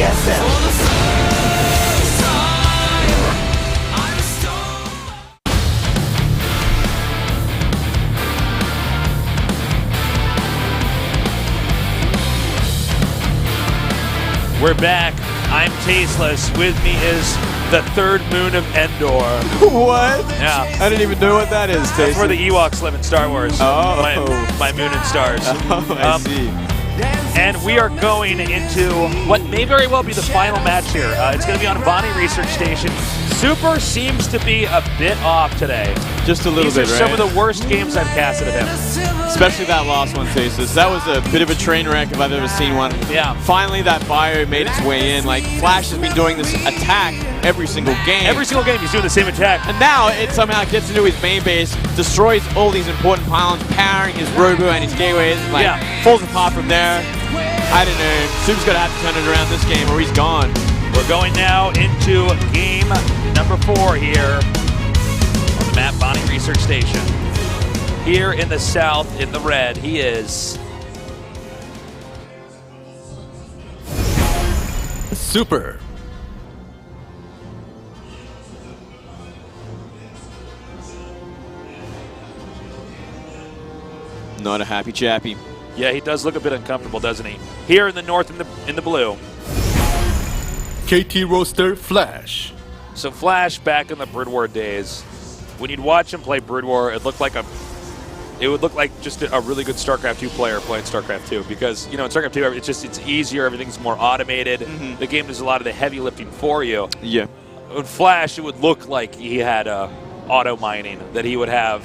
GSL. We're back. I'm Tasteless. With me is the third moon of Endor. What? Yeah. I didn't even know what that is, Tasteless. That's where the Ewoks live in Star Wars. Oh. My moon and stars. Oh, I see. And we are going into what may very well be the final match here. It's going to be on Bonnie Research Station. Super seems to be a bit off today. Just a little bit, right? These are some of the worst games I've casted of him. Especially that last one, Tasteless. That was a bit of a train wreck if I've ever seen one. Yeah. Finally, that bio made its way in. Like, Flash has been doing this attack every single game. Every single game he's doing the same attack. And now it somehow gets into his main base, destroys all these important pylons, powering his robo and his gateways. Like, falls apart from there. I don't know. Super's going to have to turn it around this game or he's gone. We're going now into game number 4 here on the map Bonnie Research Station. Here in the south, in the red, he is Super. Not a happy chappy. Yeah, he does look a bit uncomfortable, doesn't he? Here in the north, in the blue. KT Roaster Flash. So Flash back in the Brood War days. When you'd watch him play Brood War, it would look like just a really good StarCraft II player playing StarCraft II because, you know, in StarCraft II, it's easier, everything's more automated. The game does a lot of the heavy lifting for you. Yeah. With Flash, it would look like he had auto mining, that he would have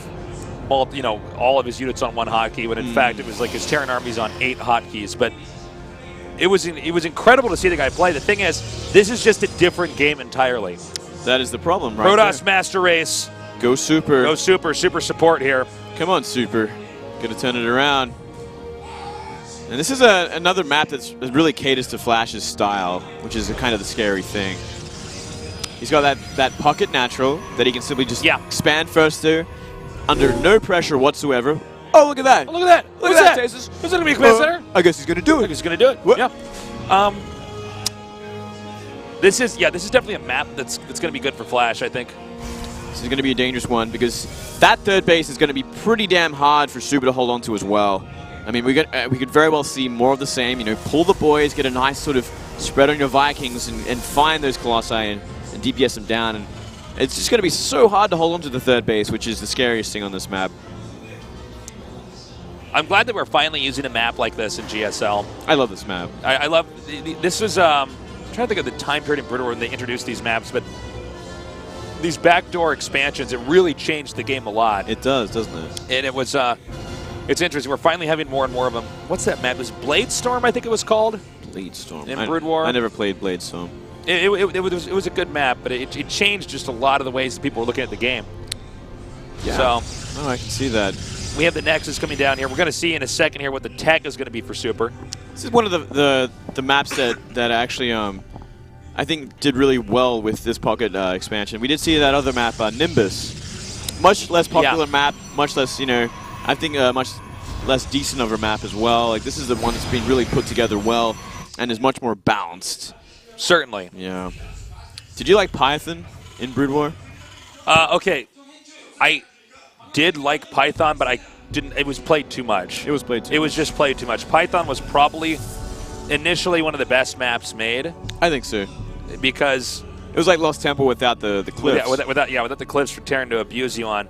all of his units on one hotkey, when in fact it was like his Terran army's on 8 hotkeys. But it was incredible to see the guy play. The thing is, this is just a different game entirely. That is the problem, right? Protoss there. Master Race. Go Super. Go Super. Super support here. Come on, Super. Gonna turn it around. And this is another map that really caters to Flash's style, which is kind of the scary thing. He's got that pocket natural that he can simply just expand first to, under no pressure whatsoever. Oh, look at that. Oh, look at that. Look at that. Is that going to be a command center? I guess he's going to do it. He's going to do it. What? Yeah. This is definitely a map that's going to be good for Flash, I think. This is going to be a dangerous one because that third base is going to be pretty damn hard for Super to hold on to as well. I mean, we could very well see more of the same. You know, pull the boys, get a nice sort of spread on your Vikings, and find those Colossi and DPS them down. And it's just going to be so hard to hold on to the third base, which is the scariest thing on this map. I'm glad that we're finally using a map like this in GSL. I love this map. I love this. Was I'm trying to think of the time period in Brood War when they introduced these maps, but these backdoor expansions, it really changed the game a lot. It does, doesn't it? And it was it's interesting. We're finally having more and more of them. What's that map? It was Bladestorm, I think it was called. Bladestorm. In Brood War. I never played Bladestorm. It was a good map, but it changed just a lot of the ways that people were looking at the game. Yeah. So, I can see that. We have the Nexus coming down here. We're going to see in a second here what the tech is going to be for Super. This is one of the maps that actually I think did really well with this pocket expansion. We did see that other map, Nimbus. Much less popular map, much less, I think much less decent of a map as well. Like, this is the one that's been really put together well and is much more balanced. Certainly. Yeah. Did you like Python in Brood War? Okay. I did like Python, but I didn't. It was played too much. It was played too much. It was just played too much. Python was probably initially one of the best maps made. I think so. Because it was like Lost Temple without the cliffs. Without the cliffs for Terran to abuse you on.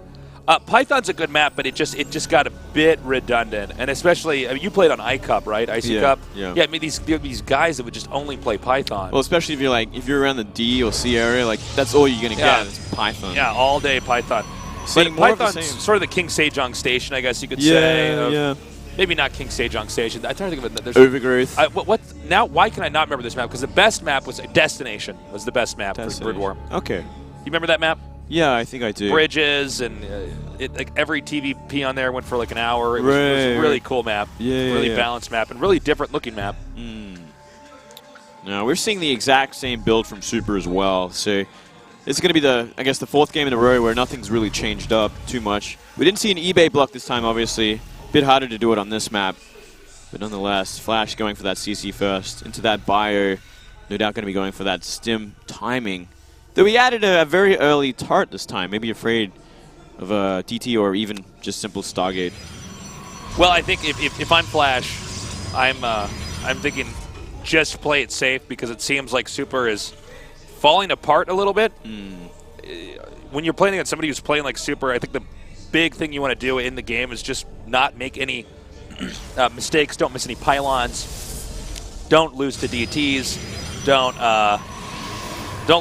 Python's a good map, but it just got a bit redundant, and especially you played on ICUP, right? IC Cup. Yeah. Yeah. I mean these guys that would just only play Python. Well, especially if you're around the D or C area, like that's all you're gonna get is Python. Yeah, all day Python. But Python's sort of the King Sejong station, I guess you could say. Yeah. Maybe not King Sejong station. I'm trying to think of it. There's Overgrowth. Now? Why can I not remember this map? Because the best map was Destination. Was the best map for Brood War. Okay. You remember that map? Yeah, I think I do. Bridges and like every TVP on there went for like an hour. It was a really cool map. Really balanced map and really different looking map. No, we're seeing the exact same build from Super as well. So this is going to be the fourth game in a row where nothing's really changed up too much. We didn't see an eBay block this time, obviously. A bit harder to do it on this map. But nonetheless, Flash going for that CC first into that bio. No doubt going to be going for that stim timing. Though he added a very early tart this time. Maybe afraid of a DT or even just simple Stargate. Well, I think if I'm Flash, I'm thinking just play it safe because it seems like Super is falling apart a little bit. When you're playing against somebody who's playing like Super, I think the big thing you want to do in the game is just not make any mistakes. Don't miss any pylons. Don't lose to DTs. Don't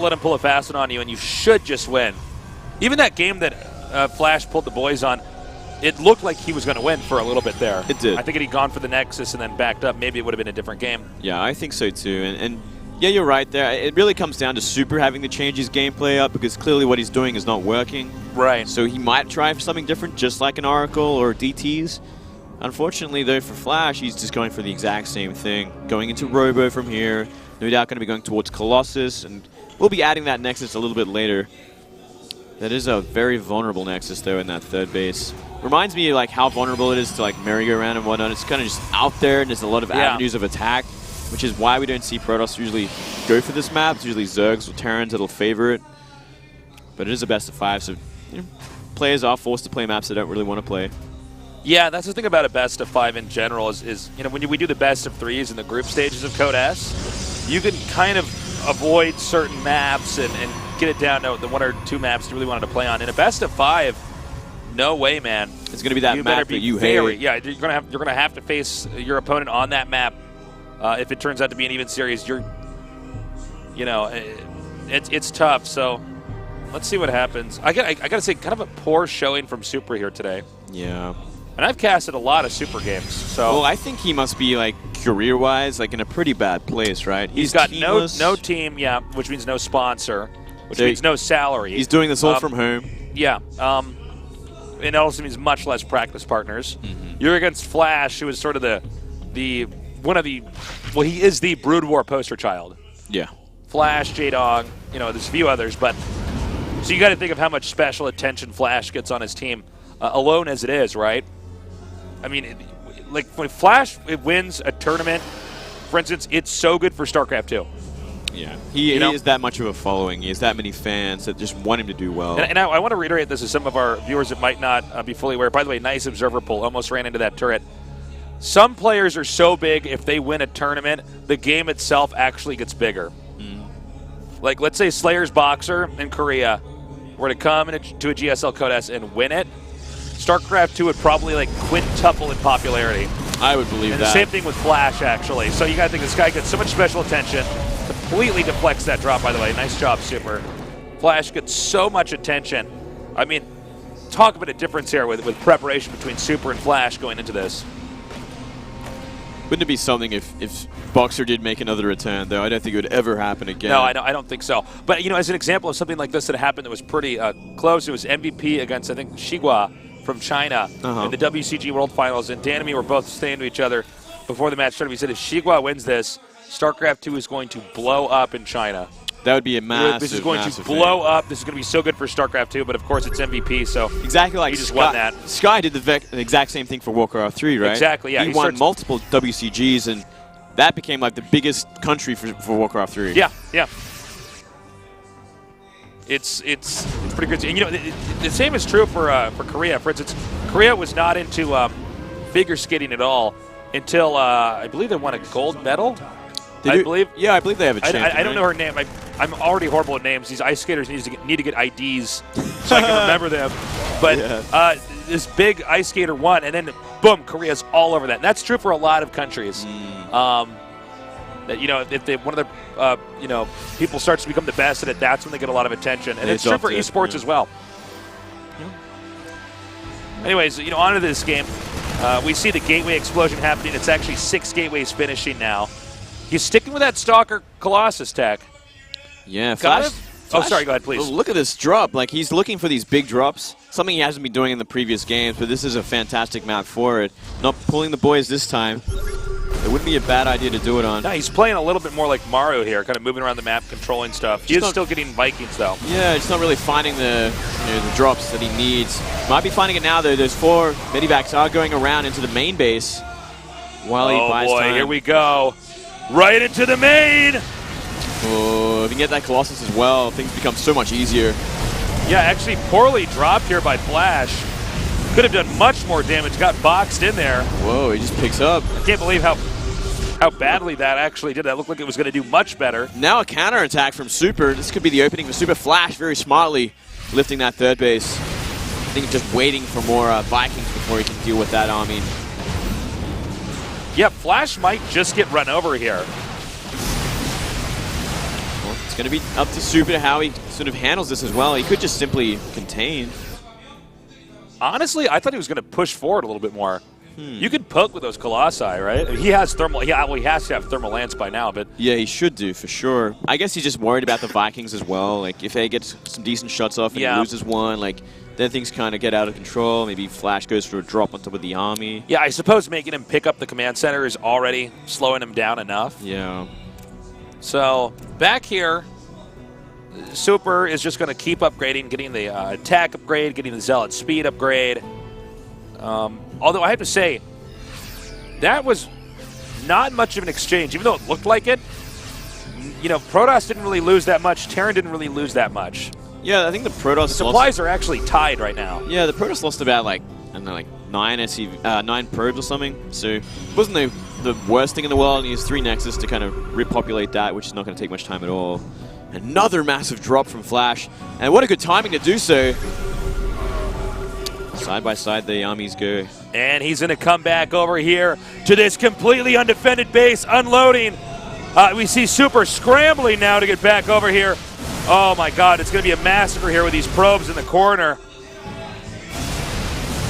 let them pull a fast one on you, and you should just win. Even that game that Flash pulled the boys on, it looked like he was going to win for a little bit there. It did. I think if he'd gone for the Nexus and then backed up, maybe it would have been a different game. Yeah, I think so too. And yeah, you're right there. It really comes down to Super having to change his gameplay up because clearly what he's doing is not working. Right. So he might try for something different, just like an Oracle or DTs. Unfortunately, though, for Flash, he's just going for the exact same thing. Going into Robo from here. No doubt going to be going towards Colossus, and we'll be adding that Nexus a little bit later. That is a very vulnerable Nexus, though, in that third base. Reminds me like how vulnerable it is to like merry-go-round and whatnot. It's kind of just out there, and there's a lot of avenues of attack, which is why we don't see Protoss usually go for this map. It's usually Zergs or Terrans that'll favor it. But it is a best of 5, so players are forced to play maps they don't really want to play. Yeah, that's the thing about a best of 5 in general is when we do the best of 3s in the group stages of Code S, you can kind of avoid certain maps and get it down to the 1 or 2 maps you really wanted to play on. In a best of 5, no way, man. It's going to be that map that you hate. Yeah, you're gonna have to face your opponent on that map. If it turns out to be an even series, it's tough. So let's see what happens. I gotta say, kind of a poor showing from Super here today. Yeah. And I've casted a lot of Super games. So well, I think he must be like career-wise, like in a pretty bad place, right? He's got no team, yeah, which means no sponsor, which means no salary. He's doing this all from home. Yeah. It also means much less practice partners. You're against Flash, who is sort of he is the Brood War poster child. Yeah. Flash, J-Dog, there's a few others, but so you got to think of how much special attention Flash gets on his team, alone as it is, right? I mean, like when Flash wins a tournament, for instance, it's so good for StarCraft II. Yeah, he is that much of a following. He has that many fans that just want him to do well. And I want to reiterate this to some of our viewers that might not be fully aware. By the way, nice observer pull. Almost ran into that turret. Some players are so big, if they win a tournament, the game itself actually gets bigger. Like, let's say Slayer's Boxer in Korea were to come to a GSL Code S and win it. StarCraft II would probably like quintuple in popularity. I would believe and that. The same thing with Flash, actually. So you got to think this guy gets so much special attention. Completely deflects that drop, by the way. Nice job, Super. Flash gets so much attention. I mean, talk about a difference here with preparation between Super and Flash going into this. Wouldn't it be something if Boxer did make another return, though? I don't think it would ever happen again. No, I don't think so. But, as an example of something like this that happened that was pretty close, it was MVP against, I think, Shigua from China in the WCG World Finals, and Dan and me were both saying to each other before the match started, we said, if Shigua wins this, StarCraft II is going to blow up in China. That would be a massive, This is going to blow up. This is going to be so good for StarCraft II, but of course it's MVP, so exactly like he just won that. Sky did the exact same thing for Warcraft 3, right? Exactly, yeah. He won multiple WCGs, and that became like the biggest country for Warcraft 3. Yeah. It's pretty good. And, the same is true for Korea. For instance, Korea was not into figure skating at all until I believe they won a gold medal. I believe they have a champion. I don't know her name. I'm already horrible at names. These ice skaters need to get IDs so I can remember them. But this big ice skater won, and then boom, Korea's all over that. And that's true for a lot of countries. If one of their people starts to become the best at it, that's when they get a lot of attention. And it's true for esports as well. Anyways, on to this game. We see the gateway explosion happening. It's actually 6 gateways finishing now. He's sticking with that Stalker Colossus tech. Yeah, Flash. Oh, sorry, go ahead, please. Look at this drop. Like, he's looking for these big drops, something he hasn't been doing in the previous games, but this is a fantastic map for it. Not pulling the boys this time. It wouldn't be a bad idea to do it on. No, he's playing a little bit more like Mario here, kind of moving around the map, controlling stuff. He is still getting Vikings, though. Yeah, just not really finding the drops that he needs. Might be finding it now, though. There's 4 medivacs are going around into the main base while he buys time. Here we go. Right into the main. Oh, if you can get that Colossus as well, things become so much easier. Yeah, actually poorly dropped here by Flash. Could have done much more damage. Got boxed in there. Whoa, he just picks up. I can't believe how badly that actually did. That looked like it was going to do much better. Now a counterattack from Super. This could be the opening for Super. Flash very smartly lifting that third base. I think just waiting for more Vikings before he can deal with that army. Yep, Flash might just get run over here. Well, it's going to be up to Super how he sort of handles this as well. He could just simply contain. Honestly, I thought he was going to push forward a little bit more. You could poke with those Colossi, right? He has thermal. Yeah, well, he has to have thermal lance by now, but yeah, he should do for sure. I guess he's just worried about the Vikings as well. Like if they get some decent shots off and he loses one, like then things kind of get out of control. Maybe Flash goes for a drop on top of the army. Yeah, I suppose making him pick up the command center is already slowing him down enough. Yeah. So back here, Super is just going to keep upgrading, getting the attack upgrade, getting the Zealot speed upgrade. Although I have to say, that was not much of an exchange, even though it looked like it. You know, Protoss didn't really lose that much. Terran didn't really lose that much. Yeah, I think the Protoss supplies are actually tied right now. Yeah, the Protoss lost about like I don't know, like 9 probes or something. So it wasn't the worst thing in the world. And he has 3 Nexus to kind of repopulate that, which is not going to take much time at all. Another massive drop from Flash, and what a good timing to do so. Side by side, the armies go. And he's going to come back over here to this completely undefended base, unloading. We see Super scrambling now to get back over here. Oh my God, it's going to be a massacre here with these probes in the corner.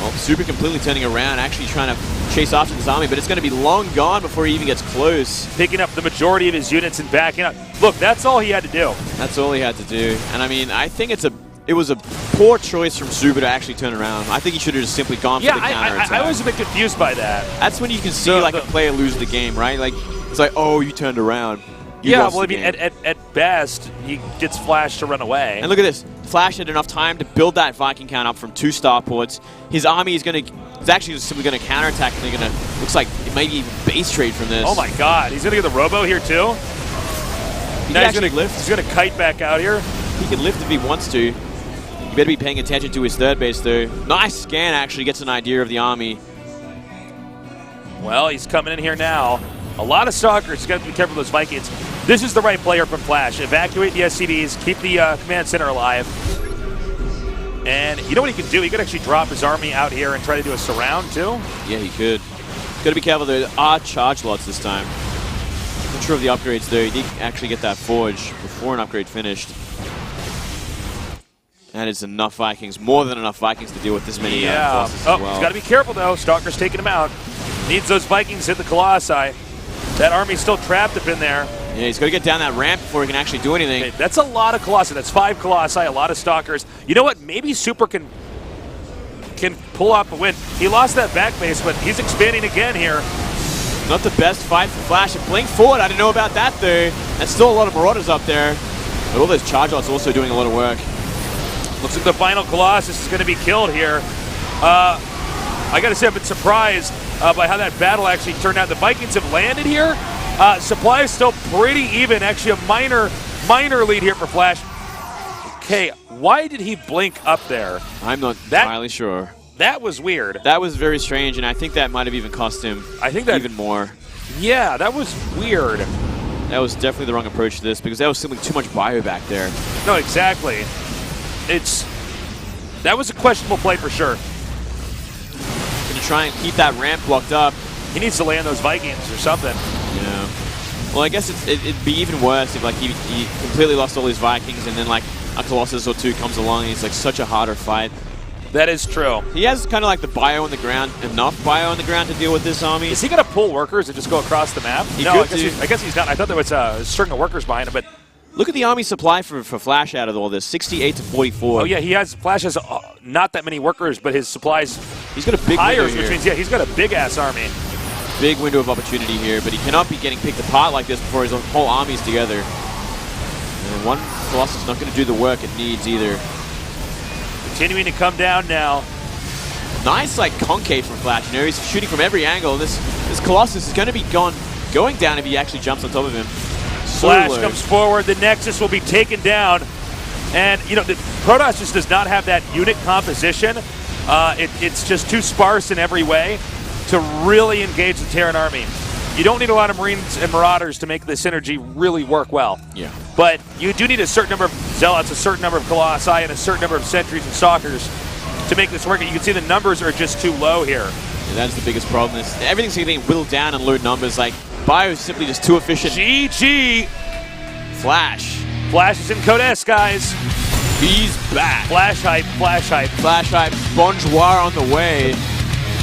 Well, Super completely turning around, actually trying to chase after this army, but it's going to be long gone before he even gets close. Picking up the majority of his units and backing up. Look, that's all he had to do. That's all he had to do. And I mean, I think it was a poor choice from Super to actually turn around. I think he should have just simply gone for the counterattack. I was a bit confused by that. That's when you can see like a player lose the game, right? Like it's like, oh, you turned around. Yeah, well, I mean, at best, he gets Flash to run away. And look at this. Flash had enough time to build that Viking count up from 2 starports. His army is actually just simply going to counterattack, and they're going to, looks like it might be even base trade from this. Oh my God, he's going to get the Robo here too? Now he's going to lift. He's going to kite back out here. He can lift if he wants to. You better be paying attention to his third base though. Nice scan, actually gets an idea of the army. Well, he's coming in here now. A lot of stalkers. He's got to be careful with those Vikings. This is the right player from Flash. Evacuate the SCVs, keep the command center alive. And you know what he can do? He could actually drop his army out here and try to do a surround too. Yeah, he could. Got to be careful. There are charge lots this time. Not sure of the upgrades though. He did actually get that forge before an upgrade finished. That is enough Vikings, more than enough Vikings to deal with this many Colossus as well. He's got to be careful though. Stalker's taking him out. Needs those Vikings to hit the Colossi. That army's still trapped up in there. Yeah, he's got to get down that ramp before he can actually do anything. Okay, that's a lot of Colossi. That's 5 Colossi, a lot of Stalkers. You know what? Maybe Super can pull off a win. He lost that back base, but he's expanding again here. Not the best fight for Flash. And Blink forward, I didn't know about that though. That's still a lot of Marauders up there. But all those charge lots also doing a lot of work. Looks like the final Colossus is going to be killed here. I got to say, I've been surprised by how that battle actually turned out. The Vikings have landed here. Supply is still pretty even. Actually, a minor lead here for Flash. Okay, why did he blink up there? I'm not entirely sure. That was weird. That was very strange, and I think that might have even cost him even more. Yeah, that was weird. That was definitely the wrong approach to this, because that was simply too much bio back there. No, exactly. That was a questionable play for sure. Going to try and keep that ramp blocked up. He needs to land those Vikings or something. Yeah. Well, I guess it'd be even worse if like he completely lost all his Vikings and then like a Colossus or 2 comes along and it's like such a harder fight. That is true. He has kind of like the bio on the ground, enough bio on the ground to deal with this army. Is he going to pull workers and just go across the map? No, I guess he's not. I thought there was a string of workers behind him, but look at the army supply for Flash out of all this, 68 to 44. Oh yeah, Flash has not that many workers, but his supplies. He's got a big hires, which means he's got a big ass army. Big window of opportunity here, but he cannot be getting picked apart like this before his whole army's together. And one Colossus is not going to do the work it needs either. Continuing to come down now. Nice like concave from Flash. You know, he's shooting from every angle. This Colossus is going to be going down if he actually jumps on top of him. Flash comes forward. The Nexus will be taken down. And, you know, the Protoss just does not have that unit composition. It's just too sparse in every way to really engage the Terran army. You don't need a lot of Marines and Marauders to make the synergy really work well. Yeah. But you do need a certain number of Zealots, a certain number of Colossi, and a certain number of Sentries and Stalkers to make this work. And you can see the numbers are just too low here. Yeah, that's the biggest problem. Everything's getting whittled down in low numbers. Like, Bio is simply just too efficient. GG! Flash. Flash is in Code S, guys. He's back. Flash hype, flash hype. Flash hype. Bonjour on the way.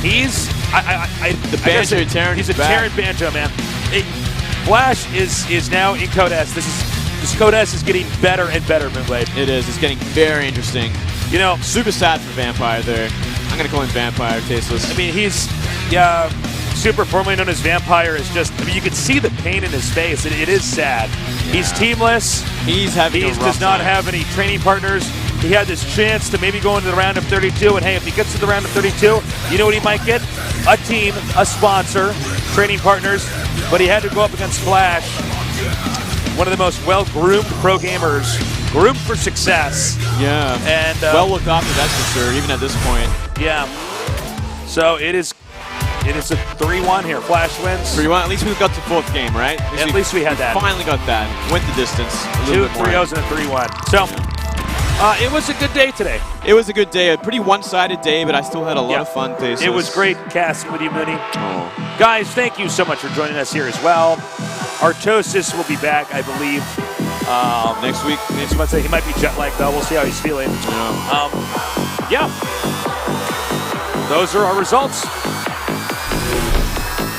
He's the Banjo Terran. He's a Terran Banjo, man. Flash is now in Code S. This Code S is getting better and better, Moonblade. It is. It's getting very interesting. You know, super sad for Vampire there. I'm gonna call him Vampire, Tasteless. I mean, he's super formerly known as Vampire. Is just. I mean, you can see the pain in his face. It is sad. Yeah. He's teamless. He's having. He does not have any training partners. He had this chance to maybe go into the round of 32, and hey, if he gets to the round of 32, you know what he might get? A team, a sponsor, training partners, but he had to go up against Flash, one of the most well-groomed pro gamers, groomed for success. Yeah, and well looked after, that's for sure, even at this point. Yeah, so it is a 3-1 here. Flash wins. 3-1, at least we got to fourth game, right? At least we had that. Finally got that, went the distance. 2 3-0s and a 3-1. So. Yeah. It was a good day today. It was a good day, a pretty one-sided day, but I still had a lot of fun. Tasteless. It was great casting with you, Mooney. Oh. Guys, thank you so much for joining us here as well. Artosis will be back, I believe, next week. Next Wednesday. He might be jet-lagged, though. We'll see how he's feeling. Yeah. Those are our results.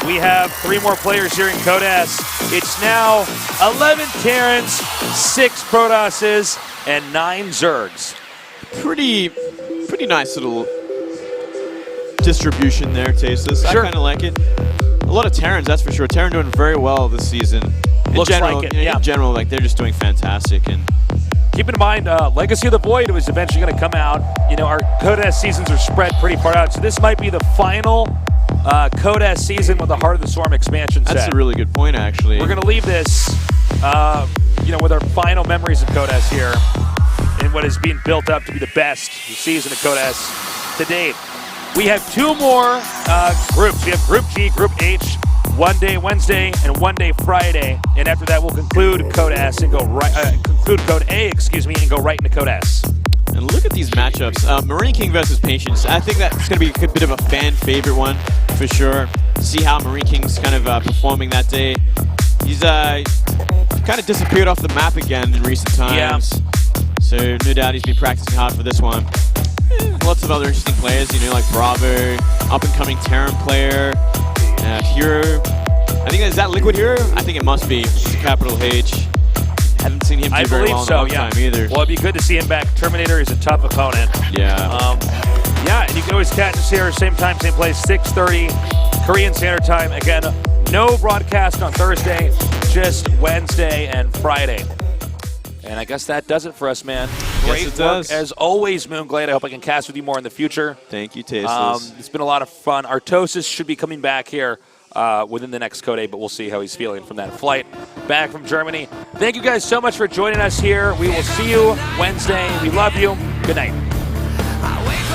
We have 3 more players here in Code S. It's now 11 Terrans, 6 Protosses, and 9 Zergs. Pretty nice little distribution there, Tasteless. Sure. I kind of like it. A lot of Terrans, that's for sure. Terran doing very well this season. Looks like it, yeah. In general, like, they're just doing fantastic. And keep in mind, Legacy of the Void was eventually going to come out. You know, our Code S seasons are spread pretty far out, so this might be the final Code S season with the Heart of the Swarm expansion set. That's a really good point, actually. We're going to leave this, you know, with our final memories of Code S here and what is being built up to be the best season of Code S to date. We have 2 more groups. We have Group G, Group H, one day Wednesday and one day Friday, and after that we'll conclude Code S and go right. Conclude Code A, excuse me, and go right into Code S. And look at these matchups. Marine King versus Patience. I think that's going to be a bit of a fan favorite one for sure. See how Marine King's kind of performing that day. He's kind of disappeared off the map again in recent times. Yeah. So no doubt he's been practicing hard for this one. Lots of other interesting players, you know, like Bravo, up-and-coming Terran player, Hero. I think, is that Liquid Hero? I think it must be. Capital H. Haven't seen him do very well in a long time either. Well, it'd be good to see him back. Terminator is a tough opponent. Yeah. Yeah, and you can always catch us here, same time, same place, 6:30 Korean Standard Time. Again, no broadcast on Thursday, just Wednesday and Friday. And I guess that does it for us, man. Great Yes, it does. As always, Moonglade. I hope I can cast with you more in the future. Thank you, Tasteless. It's been a lot of fun. Artosis should be coming back here within the next Code A, but we'll see how he's feeling from that flight back from Germany. Thank you guys so much for joining us here. We will see you Wednesday. We love you. Good night.